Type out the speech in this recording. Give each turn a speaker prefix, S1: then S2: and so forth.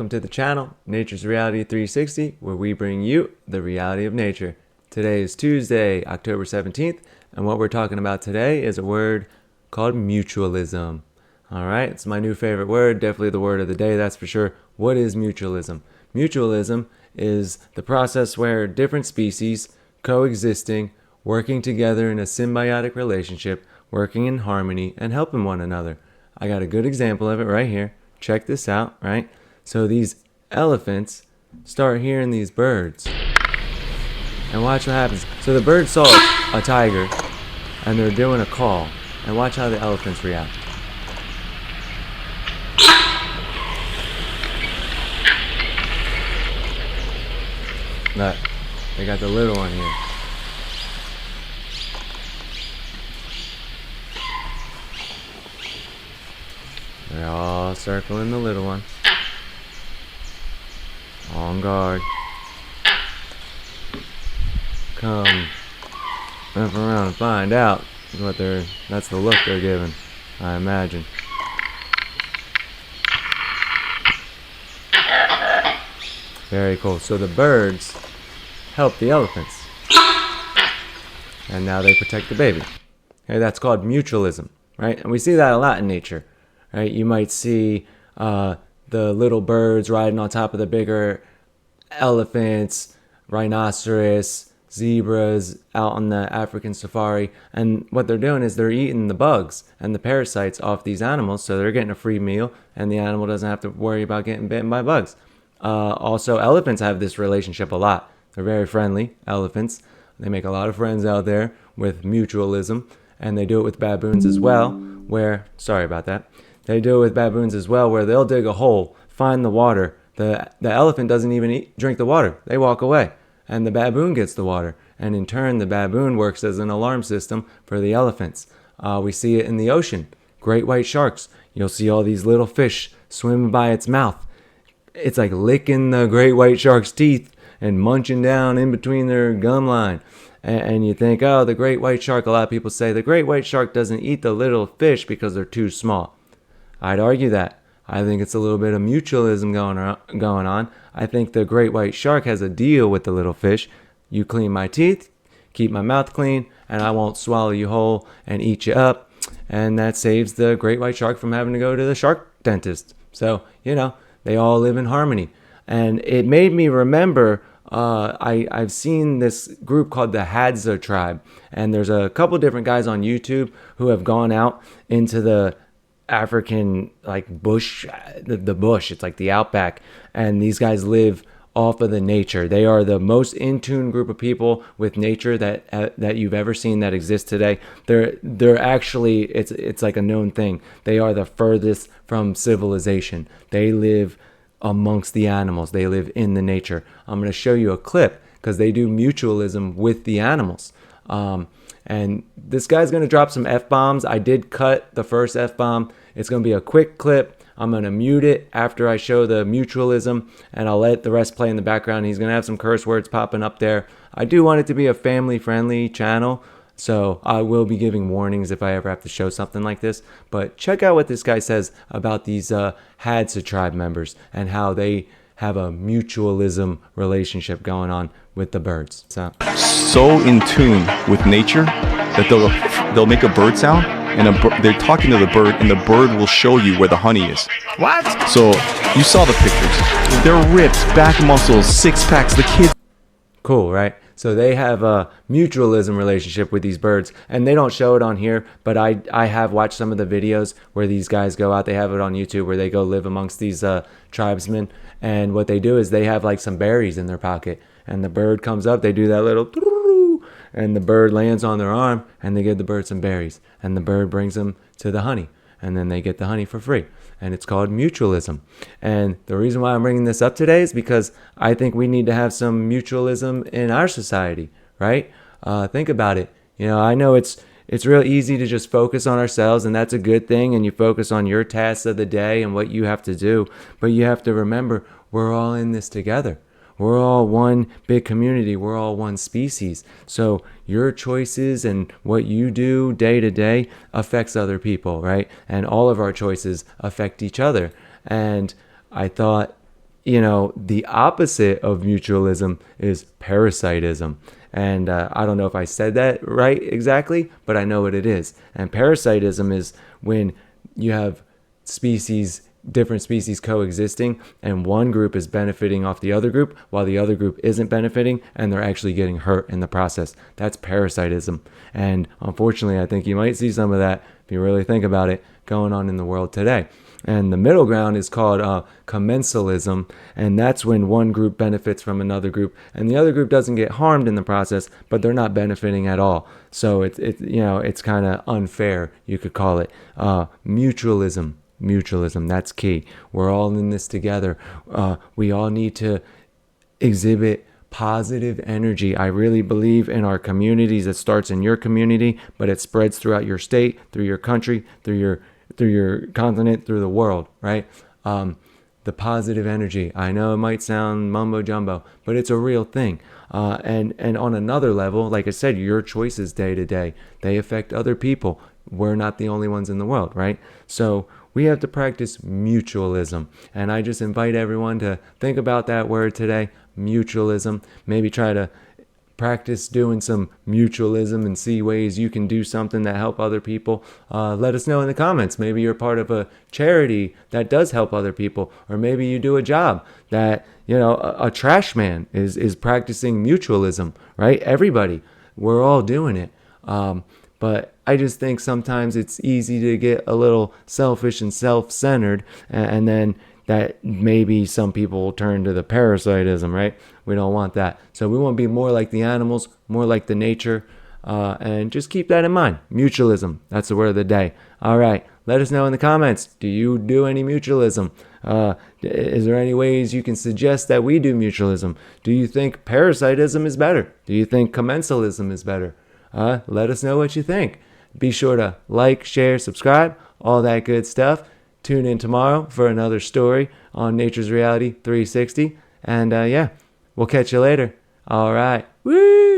S1: welcome to the channel, Nature's Reality 360, where we bring you the reality of nature. Today is Tuesday, October 17th, and what we're talking about today is a word called mutualism. All right, it's my new favorite word, definitely the word of the day, that's for sure. What is mutualism? Mutualism is the process where different species coexisting, working together in a symbiotic relationship, working in harmony, and helping one another. I got a good example of it right here. Check this out, right? So these elephants start hearing these birds. And watch what happens. So the birds saw a tiger, and they're doing a call. And watch how the elephants react. Look, they got the little one here. They're all circling the little one. On guard. Come up around and find out what that's the look they're giving, I imagine. Very cool. So the birds help the elephants. And now they protect the baby. Okay, that's called mutualism, right? And we see that a lot in nature. Right, you might see the little birds riding on top of the bigger elephants, rhinoceros, zebras out on the African safari. And what they're doing is they're eating the bugs and the parasites off these animals. So they're getting a free meal and the animal doesn't have to worry about getting bitten by bugs. Also, elephants have this relationship a lot. They're very friendly, elephants. They make a lot of friends out there with mutualism. And they do it with baboons as well, where, sorry about that. They do it with baboons as well, where they'll dig a hole, find the water. The elephant doesn't even drink the water. They walk away, and the baboon gets the water. And in turn, the baboon works as an alarm system for the elephants. We see it in the ocean. Great white sharks. You'll see all these little fish swimming by its mouth. It's like licking the great white shark's teeth and munching down in between their gum line. And you think, oh, the great white shark, a lot of people say the great white shark doesn't eat the little fish because they're too small. I'd argue that. I think it's a little bit of mutualism going on. I think the great white shark has a deal with the little fish. You clean my teeth, keep my mouth clean, and I won't swallow you whole and eat you up. And that saves the great white shark from having to go to the shark dentist. So, they all live in harmony. And it made me remember, I've seen this group called the Hadza tribe. And there's a couple different guys on YouTube who have gone out into the African bush, the bush. It's like the outback, and these guys live off of the nature. They are the most in tune group of people with nature that you've ever seen that exists today. They're actually, it's like a known thing. They are the furthest from civilization. They live amongst the animals. They live in the nature. I'm going to show you a clip because they do mutualism with the animals. And this guy's going to drop some F-bombs. I did cut the first F-bomb. It's going to be a quick clip. I'm going to mute it after I show the mutualism, and I'll let the rest play in the background. He's going to have some curse words popping up there. I do want it to be a family-friendly channel, so I will be giving warnings if I ever have to show something like this. But check out what this guy says about these Hadza tribe members and how they have a mutualism relationship going on with the birds.
S2: So in tune with nature that they'll make a bird sound, and they're talking to the bird, and the bird will show you where the honey is.
S1: What?
S2: So you saw the pictures. They're ripped, back muscles, six packs. The kids.
S1: Cool, right? So they have a mutualism relationship with these birds, and they don't show it on here, but I have watched some of the videos where these guys go out. They have it on YouTube where they go live amongst these tribesmen, and what they do is they have some berries in their pocket, and the bird comes up, they do that little and the bird lands on their arm, and they give the bird some berries, and the bird brings them to the honey, and then they get the honey for free. And it's called mutualism. And the reason why I'm bringing this up today is because I think we need to have some mutualism in our society, right? Think about it. I know it's real easy to just focus on ourselves, and that's a good thing, and you focus on your tasks of the day and what you have to do, but you have to remember we're all in this together. We're all one big community. We're all one species. So your choices and what you do day to day affects other people, right? And all of our choices affect each other. And I thought the opposite of mutualism is parasitism. And I don't know if I said that right exactly, but I know what it is. And parasitism is when you have different species coexisting, and one group is benefiting off the other group while the other group isn't benefiting, and they're actually getting hurt in the process. That's parasitism. And unfortunately, I think you might see some of that, if you really think about it, going on in the world today. And the middle ground is called commensalism, and that's when one group benefits from another group, and the other group doesn't get harmed in the process, but they're not benefiting at all. So it's kind of unfair, you could call it. Mutualism, that's key. We're all in this together. We all need to exhibit positive energy. I really believe in our communities. It starts in your community, but it spreads throughout your state, through your country, through your continent, through the world, right? The positive energy. I know it might sound mumbo jumbo, but it's a real thing. And on another level, like I said, your choices day to day, they affect other people. We're not the only ones in the world, right? So we have to practice mutualism. And I just invite everyone to think about that word today, mutualism. Maybe try to practice doing some mutualism and see ways you can do something that help other people. Let us know in the comments. Maybe you're part of a charity that does help other people, or maybe you do a job that, a trash man is practicing mutualism, right? Everybody, we're all doing it. But I just think sometimes it's easy to get a little selfish and self-centered, and then that maybe some people will turn to the parasitism, right? We don't want that. So we want to be more like the animals, more like the nature, and just keep that in mind. Mutualism, that's the word of the day. All right, let us know in the comments. Do you do any mutualism? Is there any ways you can suggest that we do mutualism? Do you think parasitism is better? Do you think commensalism is better? Let us know what you think. Be sure to like, share, subscribe, all that good stuff. Tune in tomorrow for another story on Nature's Reality 360. And we'll catch you later. All right. Woo!